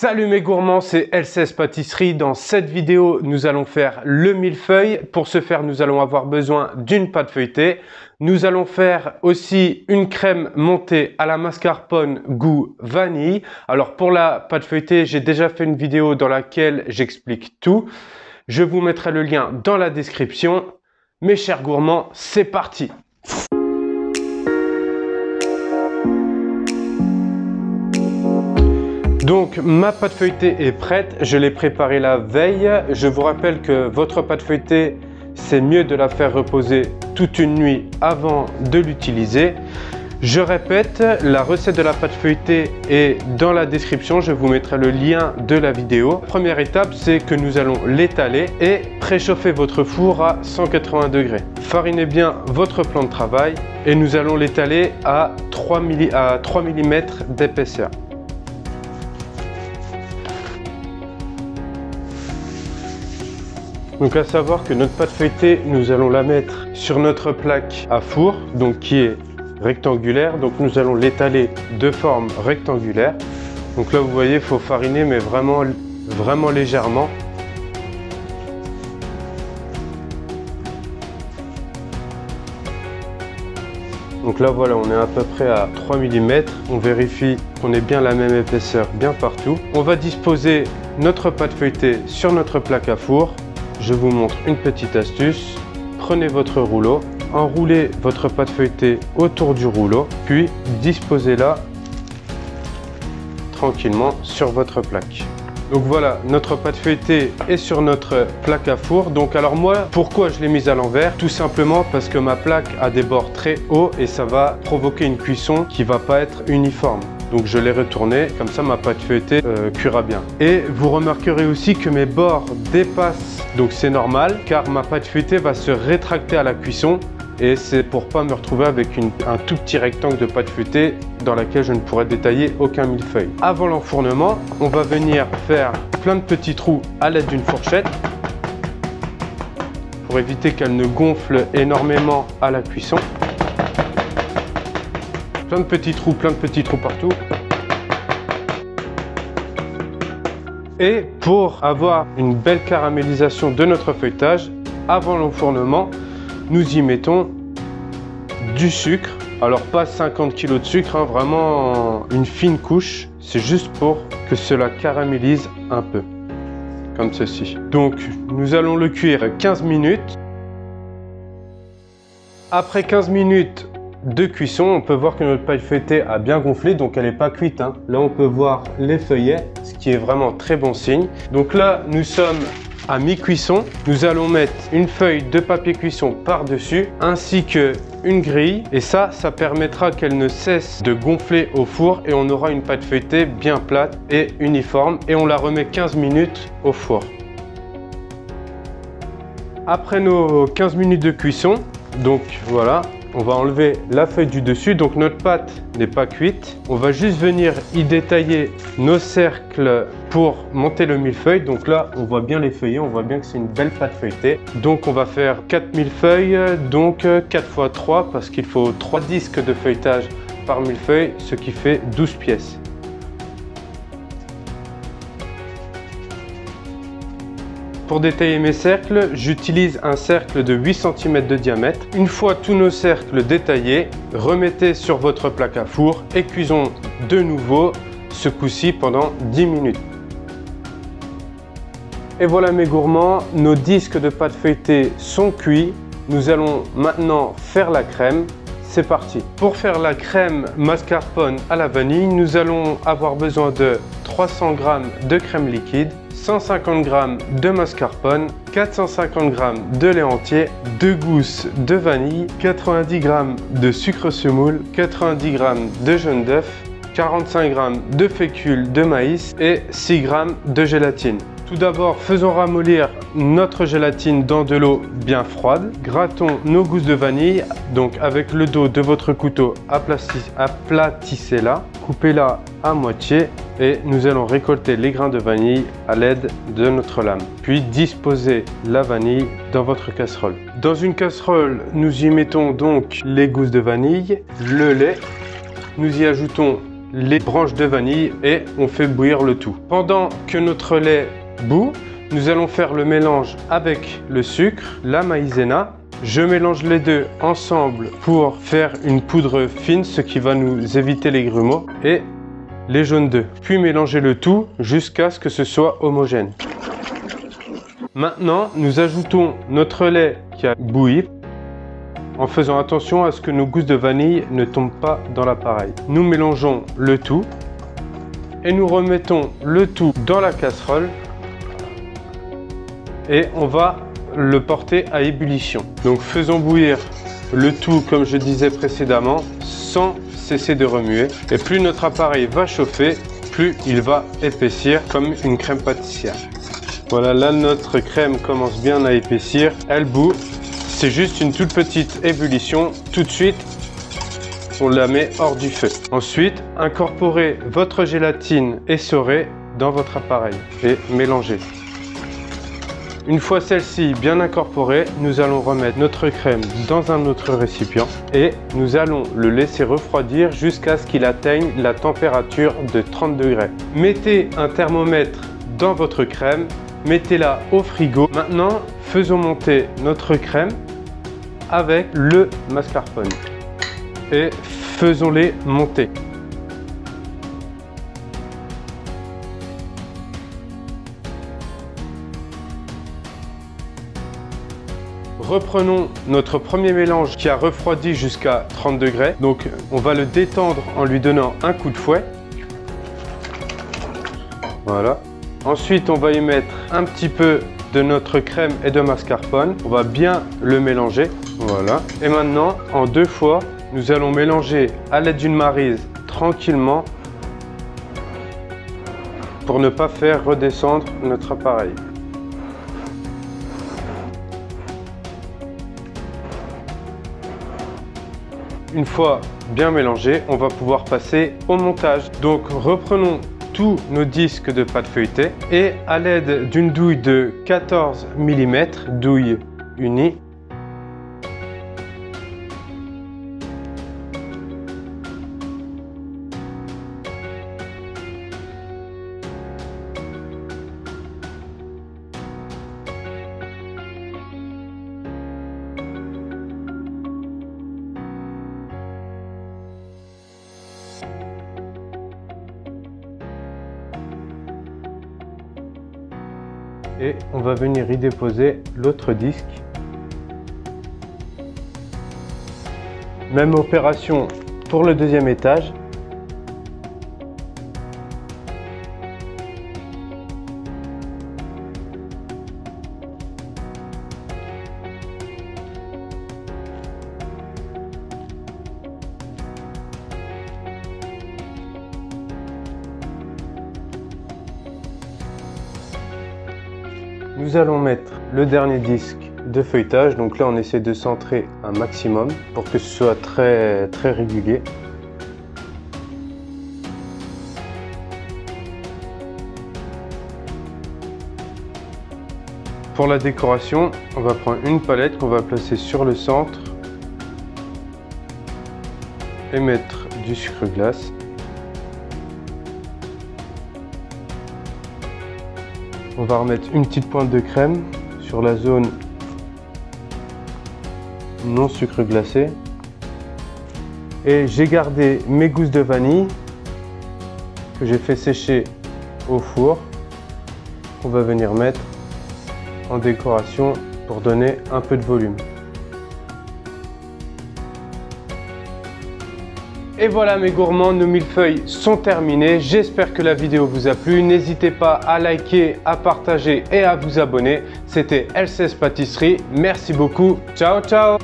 Salut mes gourmands, c'est LCS Pâtisserie. Dans cette vidéo, nous allons faire le millefeuille. Pour ce faire, nous allons avoir besoin d'une pâte feuilletée. Nous allons faire aussi une crème montée à la mascarpone goût vanille. Alors pour la pâte feuilletée, j'ai déjà fait une vidéo dans laquelle j'explique tout. Je vous mettrai le lien dans la description. Mes chers gourmands, c'est parti! Donc ma pâte feuilletée est prête, je l'ai préparée la veille. Je vous rappelle que votre pâte feuilletée, c'est mieux de la faire reposer toute une nuit avant de l'utiliser. Je répète, la recette de la pâte feuilletée est dans la description, je vous mettrai le lien de la vidéo. Première étape, c'est que nous allons l'étaler et préchauffer votre four à 180 degrés. Farinez bien votre plan de travail et nous allons l'étaler à 3 mm d'épaisseur. Donc à savoir que notre pâte feuilletée, nous allons la mettre sur notre plaque à four, donc qui est rectangulaire. Donc nous allons l'étaler de forme rectangulaire. Donc là vous voyez, il faut fariner mais vraiment légèrement. Donc là voilà, on est à peu près à 3 mm. On vérifie qu'on ait bien la même épaisseur bien partout. On va disposer notre pâte feuilletée sur notre plaque à four. Je vous montre une petite astuce. Prenez votre rouleau, enroulez votre pâte feuilletée autour du rouleau, puis disposez-la tranquillement sur votre plaque. Donc voilà, notre pâte feuilletée est sur notre plaque à four. Donc alors moi, pourquoi je l'ai mise à l'envers? Tout simplement parce que ma plaque a des bords très hauts et ça va provoquer une cuisson qui va pas être uniforme. Donc je l'ai retourné, comme ça ma pâte feuilletée cuira bien. Et vous remarquerez aussi que mes bords dépassent, donc c'est normal, car ma pâte feuilletée va se rétracter à la cuisson. Et c'est pour pas me retrouver avec un tout petit rectangle de pâte feuilletée dans laquelle je ne pourrais détailler aucun millefeuille. Avant l'enfournement, on va venir faire plein de petits trous à l'aide d'une fourchette pour éviter qu'elle ne gonfle énormément à la cuisson. Plein de petits trous partout. Et pour avoir une belle caramélisation de notre feuilletage, avant l'enfournement, nous y mettons du sucre. Alors pas 50 kg de sucre, hein, vraiment une fine couche. C'est juste pour que cela caramélise un peu, comme ceci. Donc nous allons le cuire 15 minutes. Après 15 minutes de cuisson, on peut voir que notre pâte feuilletée a bien gonflé, donc elle n'est pas cuite, hein. Là on peut voir les feuillets, ce qui est vraiment très bon signe. Donc là nous sommes à mi-cuisson. Nous allons mettre une feuille de papier cuisson par-dessus ainsi que une grille, et ça permettra qu'elle ne cesse de gonfler au four et on aura une pâte feuilletée bien plate et uniforme, et on la remet 15 minutes au four. Après nos 15 minutes de cuisson, donc voilà, on va enlever la feuille du dessus, donc notre pâte n'est pas cuite. On va juste venir y détailler nos cercles pour monter le millefeuille. Donc là, on voit bien les feuillets, on voit bien que c'est une belle pâte feuilletée. Donc on va faire 4 millefeuilles, donc 4 x 3, parce qu'il faut 3 disques de feuilletage par millefeuille, ce qui fait 12 pièces. Pour détailler mes cercles, j'utilise un cercle de 8 cm de diamètre. Une fois tous nos cercles détaillés, remettez sur votre plaque à four et cuisons de nouveau, ce coup-ci pendant 10 minutes. Et voilà mes gourmands, nos disques de pâte feuilletée sont cuits. Nous allons maintenant faire la crème. C'est parti. Pour faire la crème mascarpone à la vanille, nous allons avoir besoin de 300 g de crème liquide, 150 g de mascarpone, 450 g de lait entier, 2 gousses de vanille, 90 g de sucre semoule, 90 g de jaune d'œuf, 45 g de fécule de maïs et 6 g de gélatine. Tout d'abord, faisons ramollir notre gélatine dans de l'eau bien froide. Grattons nos gousses de vanille. Donc avec le dos de votre couteau, aplatissez-la, coupez-la à moitié et nous allons récolter les grains de vanille à l'aide de notre lame. Puis disposez la vanille dans votre casserole. Dans une casserole, nous y mettons donc les gousses de vanille, le lait. Nous y ajoutons les branches de vanille et on fait bouillir le tout. Pendant que notre lait bout, nous allons faire le mélange avec le sucre, la maïzena. Je mélange les deux ensemble pour faire une poudre fine, ce qui va nous éviter les grumeaux, et les jaunes d'œufs. Puis mélanger le tout jusqu'à ce que ce soit homogène. Maintenant, nous ajoutons notre lait qui a bouilli en faisant attention à ce que nos gousses de vanille ne tombent pas dans l'appareil. Nous mélangeons le tout et nous remettons le tout dans la casserole et on va le porter à ébullition. Donc faisons bouillir le tout comme je disais précédemment sans cesser de remuer. Et plus notre appareil va chauffer, plus il va épaissir comme une crème pâtissière. Voilà, là notre crème commence bien à épaissir, elle bout. C'est juste une toute petite ébullition. Tout de suite, on la met hors du feu. Ensuite, incorporez votre gélatine essorée dans votre appareil et mélangez. Une fois celle-ci bien incorporée, nous allons remettre notre crème dans un autre récipient et nous allons le laisser refroidir jusqu'à ce qu'il atteigne la température de 30 degrés. Mettez un thermomètre dans votre crème, mettez-la au frigo. Maintenant, faisons monter notre crème avec le mascarpone et faisons-les monter. Reprenons notre premier mélange qui a refroidi jusqu'à 30 degrés. Donc on va le détendre en lui donnant un coup de fouet. Voilà. Ensuite on va y mettre un petit peu de notre crème et de mascarpone. On va bien le mélanger. Voilà. Et maintenant en deux fois, nous allons mélanger à l'aide d'une maryse tranquillement pour ne pas faire redescendre notre appareil. Une fois bien mélangé, on va pouvoir passer au montage. Donc reprenons tous nos disques de pâte feuilletée et à l'aide d'une douille de 14 mm, douille unie, et on va venir y déposer l'autre disque. Même opération pour le deuxième étage. Nous allons mettre le dernier disque de feuilletage. Donc là, on essaie de centrer un maximum pour que ce soit très régulier. Pour la décoration, on va prendre une palette qu'on va placer sur le centre et mettre du sucre glace. On va remettre une petite pointe de crème sur la zone non sucre glacé. Et j'ai gardé mes gousses de vanille que j'ai fait sécher au four. On va venir mettre en décoration pour donner un peu de volume. Et voilà mes gourmands, nos millefeuilles sont terminés. J'espère que la vidéo vous a plu. N'hésitez pas à liker, à partager et à vous abonner. C'était L16 Pâtisserie. Merci beaucoup. Ciao, ciao!